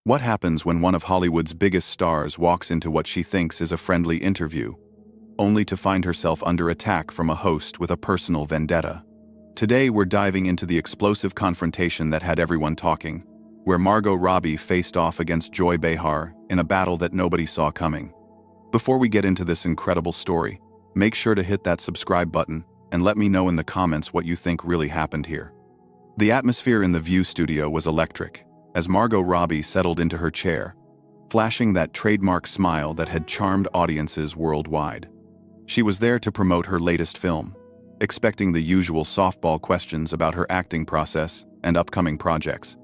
What happens when one of Hollywood's biggest stars walks into what she thinks is a friendly interview, only to find herself under attack from a host with a personal vendetta? Today we're diving into the explosive confrontation that had everyone talking, where Margot Robbie faced off against Joy Behar in a battle that nobody saw coming. Before we get into this incredible story, make sure to hit that subscribe button and let me know in the comments what you think really happened here. The atmosphere in the View studio was electric, as Margot Robbie settled into her chair, flashing that trademark smile that had charmed audiences worldwide. She was there to promote her latest film, expecting the usual softball questions about her acting process and upcoming projects.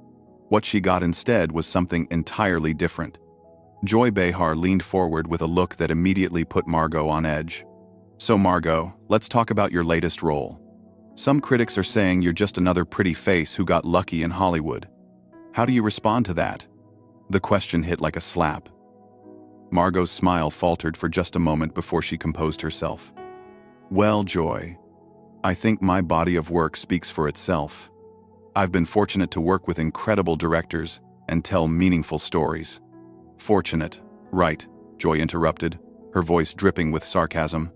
What she got instead was something entirely different. Joy Behar leaned forward with a look that immediately put Margot on edge. "So Margot, let's talk about your latest role. Some critics are saying you're just another pretty face who got lucky in Hollywood. How do you respond to that?" The question hit like a slap. Margot's smile faltered for just a moment before she composed herself. "Well, Joy, I think my body of work speaks for itself. I've been fortunate to work with incredible directors and tell meaningful stories." "Fortunate, right," Joy interrupted, her voice dripping with sarcasm.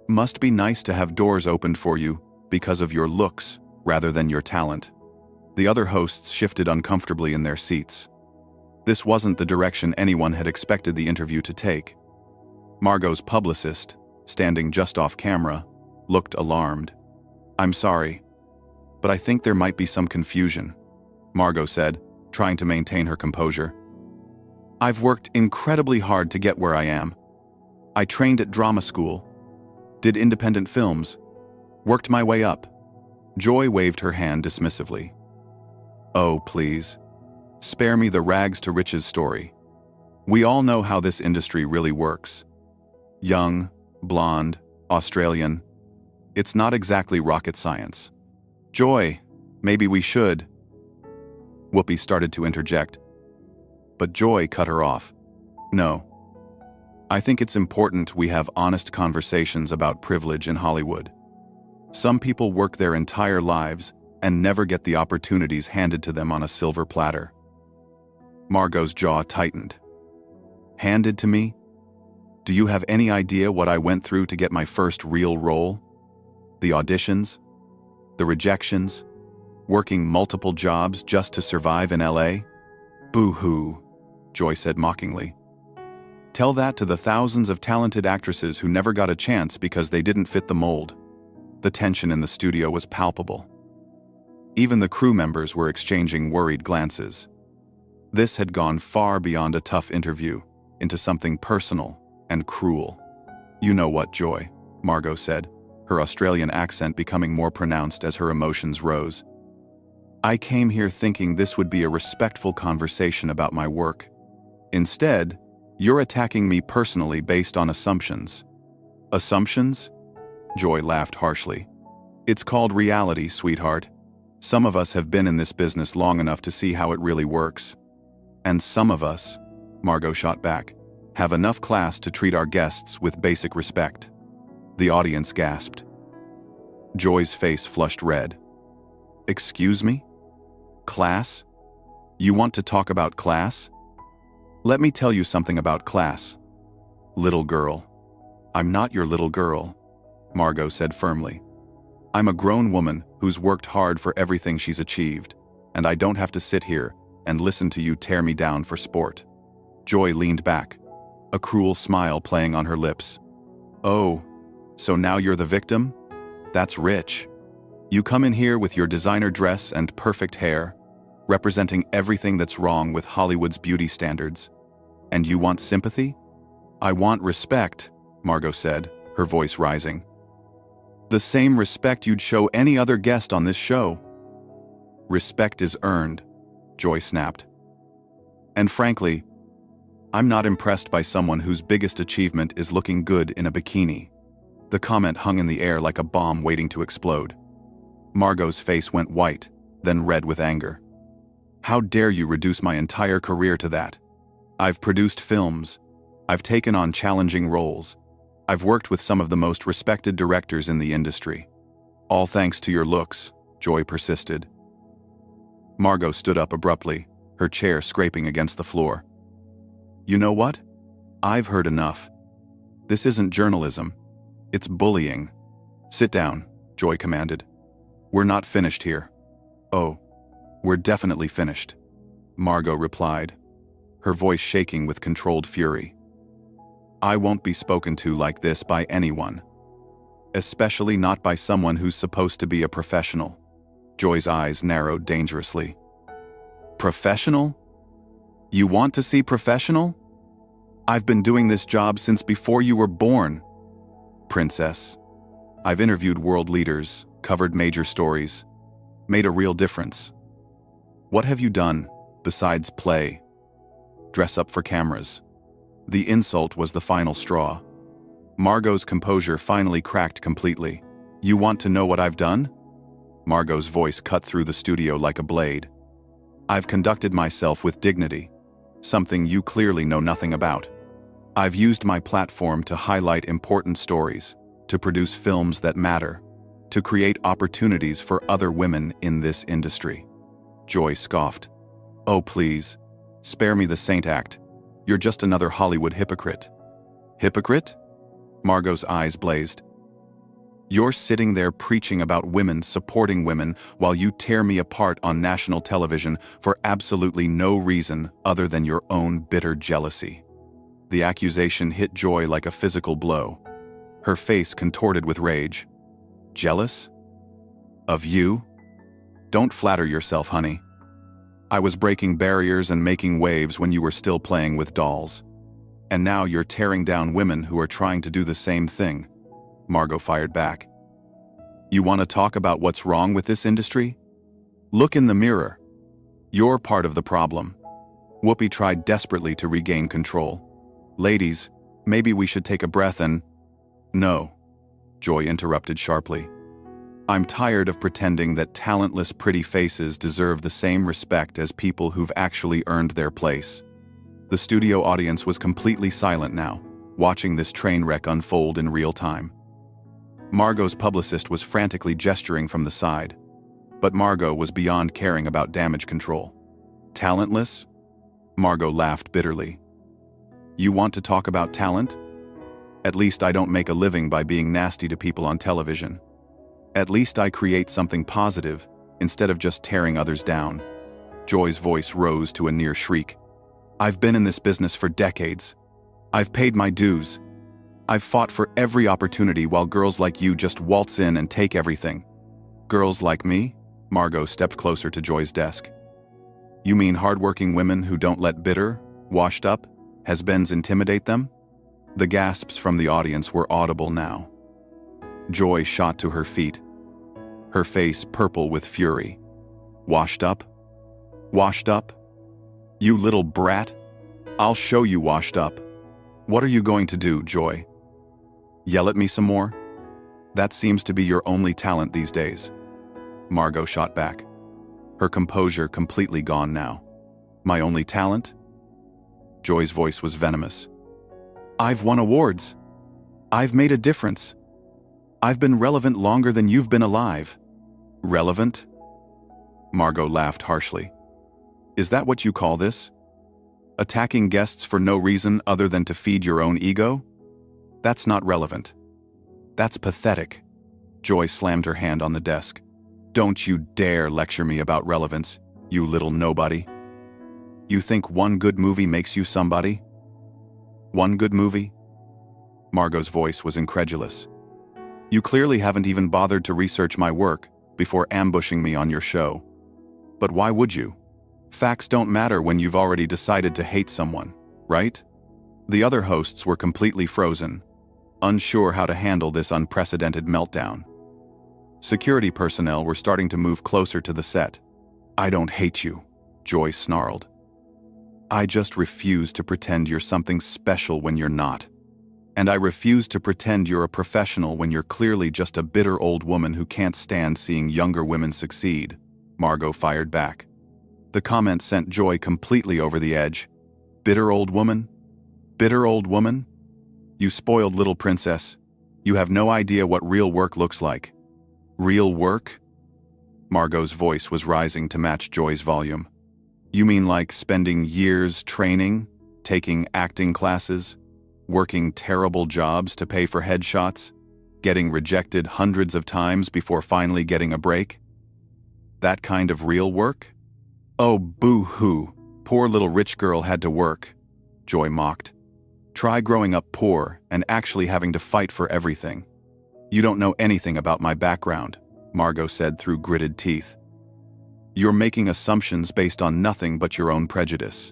"Must be nice to have doors opened for you because of your looks rather than your talent." The other hosts shifted uncomfortably in their seats. This wasn't the direction anyone had expected the interview to take. Margot's publicist, standing just off camera, looked alarmed. "I'm sorry, but I think there might be some confusion," Margot said, trying to maintain her composure. "I've worked incredibly hard to get where I am. I trained at drama school, did independent films, worked my way up." Joy waved her hand dismissively. "Oh, please. Spare me the rags to riches story. We all know how this industry really works. Young, blonde, Australian. It's not exactly rocket science." "Joy, maybe we should." Whoopi started to interject, but Joy cut her off. "No. I think it's important we have honest conversations about privilege in Hollywood. Some people work their entire lives and never get the opportunities handed to them on a silver platter." Margot's jaw tightened. "Handed to me? Do you have any idea what I went through to get my first real role? The auditions? The rejections? Working multiple jobs just to survive in LA? Boo-hoo," Joy said mockingly. "Tell that to the thousands of talented actresses who never got a chance because they didn't fit the mold." The tension in the studio was palpable. Even the crew members were exchanging worried glances. This had gone far beyond a tough interview, into something personal and cruel. "You know what, Joy," Margot said, her Australian accent becoming more pronounced as her emotions rose. "I came here thinking this would be a respectful conversation about my work. Instead, you're attacking me personally based on assumptions." "Assumptions?" Joy laughed harshly. "It's called reality, sweetheart. Some of us have been in this business long enough to see how it really works. And some of us," Margot shot back, "have enough class to treat our guests with basic respect." The audience gasped. Joy's face flushed red. "Excuse me? Class? You want to talk about class? Let me tell you something about class. Little girl." "I'm not your little girl," Margot said firmly. "I'm a grown woman who's worked hard for everything she's achieved, and I don't have to sit here and listen to you tear me down for sport." Joy leaned back, a cruel smile playing on her lips. "Oh, so now you're the victim? That's rich. You come in here with your designer dress and perfect hair, representing everything that's wrong with Hollywood's beauty standards. And you want sympathy?" "I want respect," Margot said, her voice rising. "The same respect you'd show any other guest on this show." "Respect is earned," Joy snapped. "And frankly, I'm not impressed by someone whose biggest achievement is looking good in a bikini." The comment hung in the air like a bomb waiting to explode. Margot's face went white, then red with anger. "How dare you reduce my entire career to that? I've produced films. I've taken on challenging roles. I've worked with some of the most respected directors in the industry. All thanks to your looks," Joy persisted. Margot stood up abruptly, her chair scraping against the floor. You know what? I've heard enough. This isn't journalism. It's bullying. Sit down, Joy commanded. We're not finished here. Oh, we're definitely finished, Margot replied, her voice shaking with controlled fury. I won't be spoken to like this by anyone. Especially not by someone who's supposed to be a professional. Joy's eyes narrowed dangerously. Professional? You want to see professional? I've been doing this job since before you were born. Princess, I've interviewed world leaders, covered major stories, made a real difference. What have you done, besides play? Dress up for cameras. The insult was the final straw. Margot's composure finally cracked completely. You want to know what I've done? Margot's voice cut through the studio like a blade. I've conducted myself with dignity, something you clearly know nothing about. I've used my platform to highlight important stories, to produce films that matter, to create opportunities for other women in this industry. Joy scoffed. Oh, please, spare me the saint act. You're just another Hollywood hypocrite. Hypocrite? Margot's eyes blazed. You're sitting there preaching about women supporting women while you tear me apart on national television for absolutely no reason other than your own bitter jealousy. The accusation hit Joy like a physical blow. Her face contorted with rage. Jealous? Of you? Don't flatter yourself, honey. I was breaking barriers and making waves when you were still playing with dolls. And now you're tearing down women who are trying to do the same thing. Margot fired back. You want to talk about what's wrong with this industry? Look in the mirror. You're part of the problem. Whoopi tried desperately to regain control. Ladies, maybe we should take a breath and... No, Joy interrupted sharply. I'm tired of pretending that talentless pretty faces deserve the same respect as people who've actually earned their place. The studio audience was completely silent now, watching this train wreck unfold in real time. Margot's publicist was frantically gesturing from the side, but Margot was beyond caring about damage control. Talentless? Margot laughed bitterly. You want to talk about talent? At least I don't make a living by being nasty to people on television. At least I create something positive instead of just tearing others down. Joy's voice rose to a near shriek. I've been in this business for decades. I've paid my dues. I've fought for every opportunity while girls like you just waltz in and take everything. Girls like me? Margot stepped closer to Joy's desk. You mean hardworking women who don't let bitter, washed up, has-beens intimidate them? The gasps from the audience were audible now. Joy shot to her feet, her face purple with fury. Washed up? Washed up? You little brat! I'll show you washed up. What are you going to do, Joy? Yell at me some more? That seems to be your only talent these days. Margot shot back, her composure completely gone now. My only talent? Joy's voice was venomous. I've won awards. I've made a difference. I've been relevant longer than you've been alive. Relevant? Margot laughed harshly. Is that what you call this? Attacking guests for no reason other than to feed your own ego? That's not relevant. That's pathetic. Joy slammed her hand on the desk. Don't you dare lecture me about relevance, you little nobody. You think one good movie makes you somebody? One good movie? Margot's voice was incredulous. You clearly haven't even bothered to research my work before ambushing me on your show. But why would you? Facts don't matter when you've already decided to hate someone, right? The other hosts were completely frozen, unsure how to handle this unprecedented meltdown. Security personnel were starting to move closer to the set. I don't hate you, Joy snarled. I just refuse to pretend you're something special when you're not. And I refuse to pretend you're a professional when you're clearly just a bitter old woman who can't stand seeing younger women succeed, Margot fired back. The comment sent Joy completely over the edge. Bitter old woman? Bitter old woman? You spoiled little princess. You have no idea what real work looks like. Real work? Margot's voice was rising to match Joy's volume. You mean like spending years training, taking acting classes, working terrible jobs to pay for headshots, getting rejected hundreds of times before finally getting a break? That kind of real work? Oh, boo-hoo, poor little rich girl had to work, Joy mocked. Try growing up poor and actually having to fight for everything. You don't know anything about my background, Margot said through gritted teeth. You're making assumptions based on nothing but your own prejudice.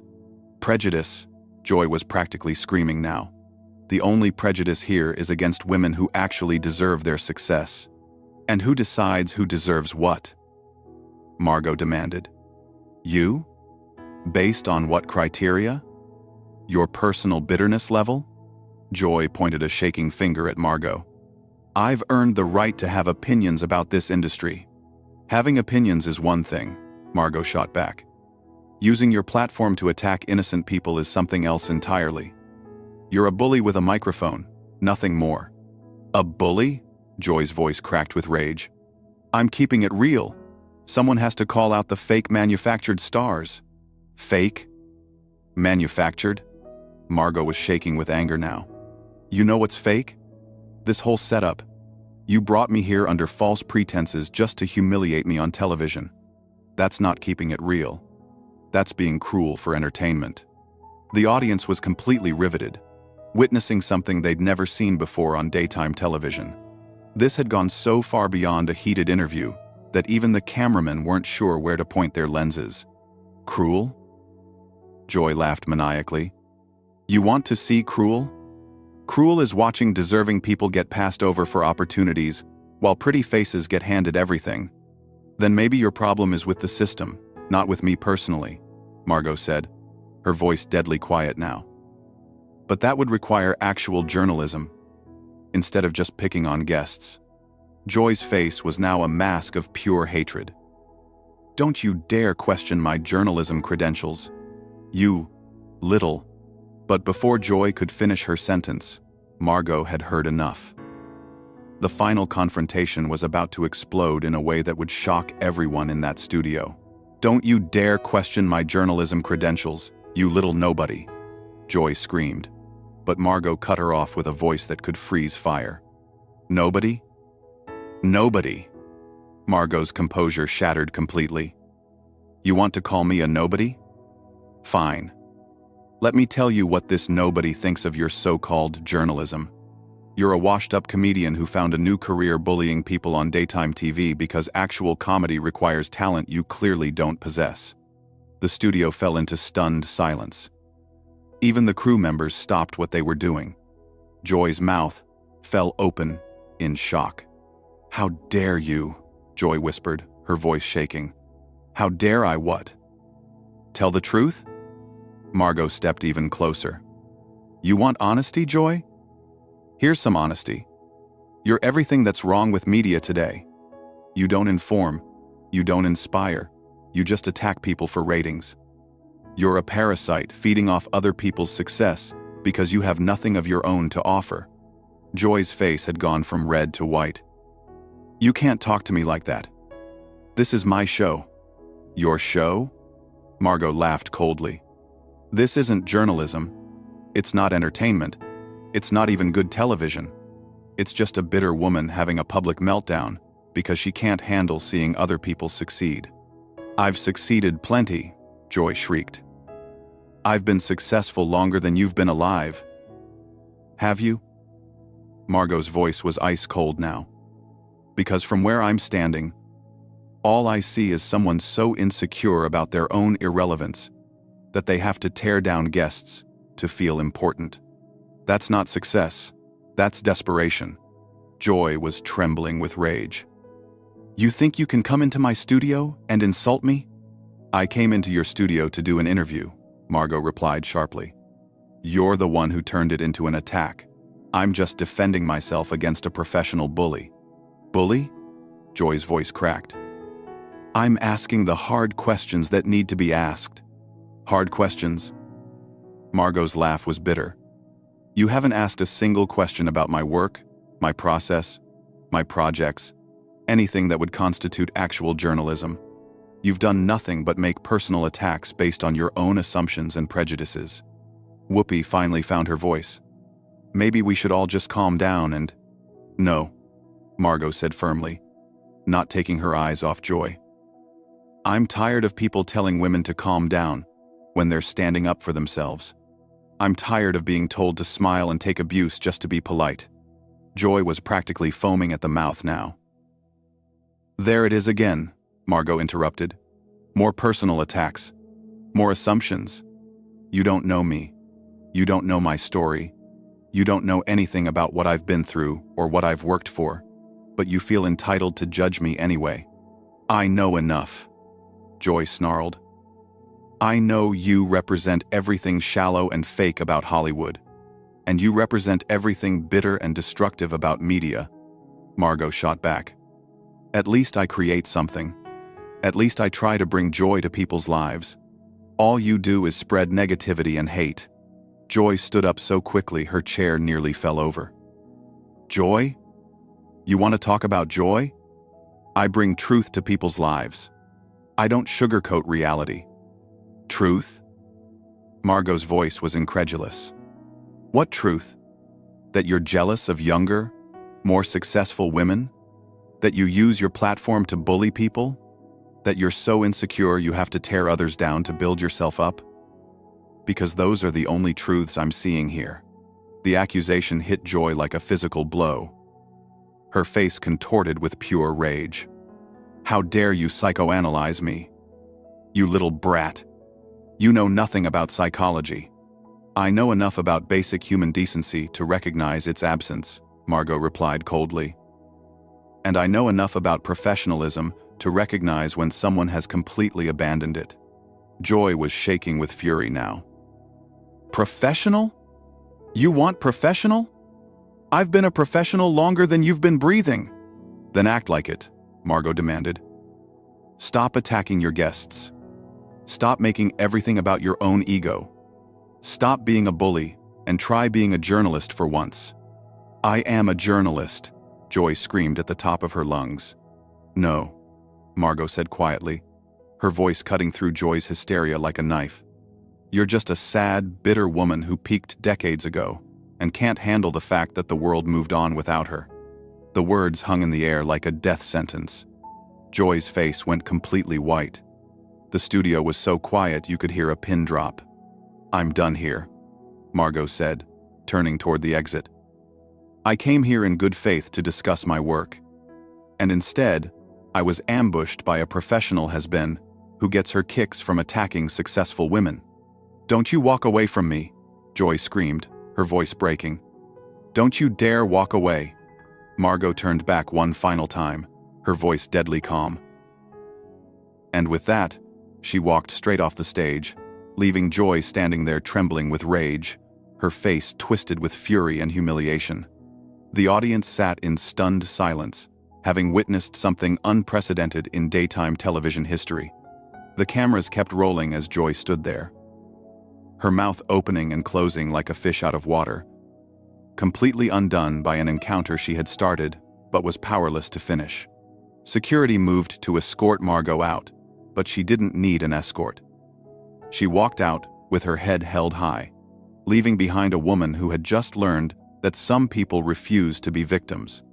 Prejudice? Joy was practically screaming now. The only prejudice here is against women who actually deserve their success. And who decides who deserves what? Margot demanded. You? Based on what criteria? Your personal bitterness level? Joy pointed a shaking finger at Margot. I've earned the right to have opinions about this industry. Having opinions is one thing, Margot shot back. Using your platform to attack innocent people is something else entirely. You're a bully with a microphone, nothing more. A bully? Joy's voice cracked with rage. I'm keeping it real. Someone has to call out the fake manufactured stars. Fake? Manufactured? Margot was shaking with anger now. You know what's fake? This whole setup. You brought me here under false pretenses just to humiliate me on television. That's not keeping it real. That's being cruel for entertainment. The audience was completely riveted, witnessing something they'd never seen before on daytime television. This had gone so far beyond a heated interview that even the cameramen weren't sure where to point their lenses. Cruel? Joy laughed maniacally. You want to see cruel? Cruel is watching deserving people get passed over for opportunities, while pretty faces get handed everything. Then maybe your problem is with the system, not with me personally, Margot said, her voice deadly quiet now. But that would require actual journalism, instead of just picking on guests. Joy's face was now a mask of pure hatred. Don't you dare question my journalism credentials. You, little. But before Joy could finish her sentence, Margot had heard enough. The final confrontation was about to explode in a way that would shock everyone in that studio. Don't you dare question my journalism credentials, you little nobody, Joy screamed. But Margot cut her off with a voice that could freeze fire. Nobody? Nobody. Margot's composure shattered completely. You want to call me a nobody? Fine. Let me tell you what this nobody thinks of your so-called journalism. You're a washed-up comedian who found a new career bullying people on daytime TV because actual comedy requires talent you clearly don't possess. The studio fell into stunned silence. Even the crew members stopped what they were doing. Joy's mouth fell open in shock. How dare you, Joy whispered, her voice shaking. How dare I what? Tell the truth? Margot stepped even closer. You want honesty, Joy? Here's some honesty. You're everything that's wrong with media today. You don't inform, you don't inspire, you just attack people for ratings. You're a parasite feeding off other people's success because you have nothing of your own to offer. Joy's face had gone from red to white. You can't talk to me like that. This is my show. Your show? Margot laughed coldly. This isn't journalism. It's not entertainment. It's not even good television. It's just a bitter woman having a public meltdown because she can't handle seeing other people succeed. I've succeeded plenty, Joy shrieked. I've been successful longer than you've been alive. Have you? Margot's voice was ice cold now. Because from where I'm standing, all I see is someone so insecure about their own irrelevance that they have to tear down guests to feel important. That's not success. That's desperation. Joy was trembling with rage. You think you can come into my studio and insult me? I came into your studio to do an interview, Margot replied sharply. You're the one who turned it into an attack. I'm just defending myself against a professional bully. Bully? Joy's voice cracked. I'm asking the hard questions that need to be asked. Hard questions? Margot's laugh was bitter. You haven't asked a single question about my work, my process, my projects, anything that would constitute actual journalism. You've done nothing but make personal attacks based on your own assumptions and prejudices. Whoopi finally found her voice. Maybe we should all just calm down and... No, Margot said firmly, not taking her eyes off Joy. I'm tired of people telling women to calm down when they're standing up for themselves. I'm tired of being told to smile and take abuse just to be polite. Joy was practically foaming at the mouth now. There it is again, Margot interrupted. More personal attacks. More assumptions. You don't know me. You don't know my story. You don't know anything about what I've been through or what I've worked for, but you feel entitled to judge me anyway. I know enough, Joy snarled. I know you represent everything shallow and fake about Hollywood, and you represent everything bitter and destructive about media, Margot shot back. At least I create something. At least I try to bring joy to people's lives. All you do is spread negativity and hate. Joy stood up so quickly her chair nearly fell over. Joy? You want to talk about joy? I bring truth to people's lives. I don't sugarcoat reality. Truth? Margot's voice was incredulous. What truth? That you're jealous of younger, more successful women? That you use your platform to bully people? That you're so insecure you have to tear others down to build yourself up? Because those are the only truths I'm seeing here. The accusation hit Joy like a physical blow. Her face contorted with pure rage. How dare you psychoanalyze me? You little brat. You know nothing about psychology. I know enough about basic human decency to recognize its absence, Margot replied coldly. And I know enough about professionalism to recognize when someone has completely abandoned it. Joy was shaking with fury now. Professional? You want professional? I've been a professional longer than you've been breathing. Then act like it, Margot demanded. Stop attacking your guests. Stop making everything about your own ego. Stop being a bully and try being a journalist for once. I am a journalist, Joy screamed at the top of her lungs. No, Margot said quietly, her voice cutting through Joy's hysteria like a knife. You're just a sad, bitter woman who peaked decades ago and can't handle the fact that the world moved on without her. The words hung in the air like a death sentence. Joy's face went completely white. The studio was so quiet you could hear a pin drop. I'm done here, Margot said, turning toward the exit. I came here in good faith to discuss my work. And instead, I was ambushed by a professional has-been who gets her kicks from attacking successful women. Don't you walk away from me, Joy screamed, her voice breaking. Don't you dare walk away. Margot turned back one final time, her voice deadly calm. And with that, she walked straight off the stage, leaving Joy standing there trembling with rage, her face twisted with fury and humiliation. The audience sat in stunned silence, having witnessed something unprecedented in daytime television history. The cameras kept rolling as Joy stood there, her mouth opening and closing like a fish out of water, completely undone by an encounter she had started but was powerless to finish. Security moved to escort Margot out, but she didn't need an escort. She walked out with her head held high, leaving behind a woman who had just learned that some people refuse to be victims.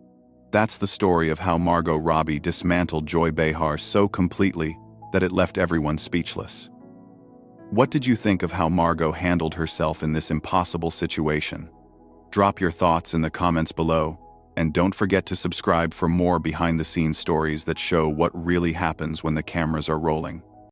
That's the story of how Margot Robbie dismantled Joy Behar so completely that it left everyone speechless. What did you think of how Margot handled herself in this impossible situation? Drop your thoughts in the comments below, and don't forget to subscribe for more behind-the-scenes stories that show what really happens when the cameras are rolling.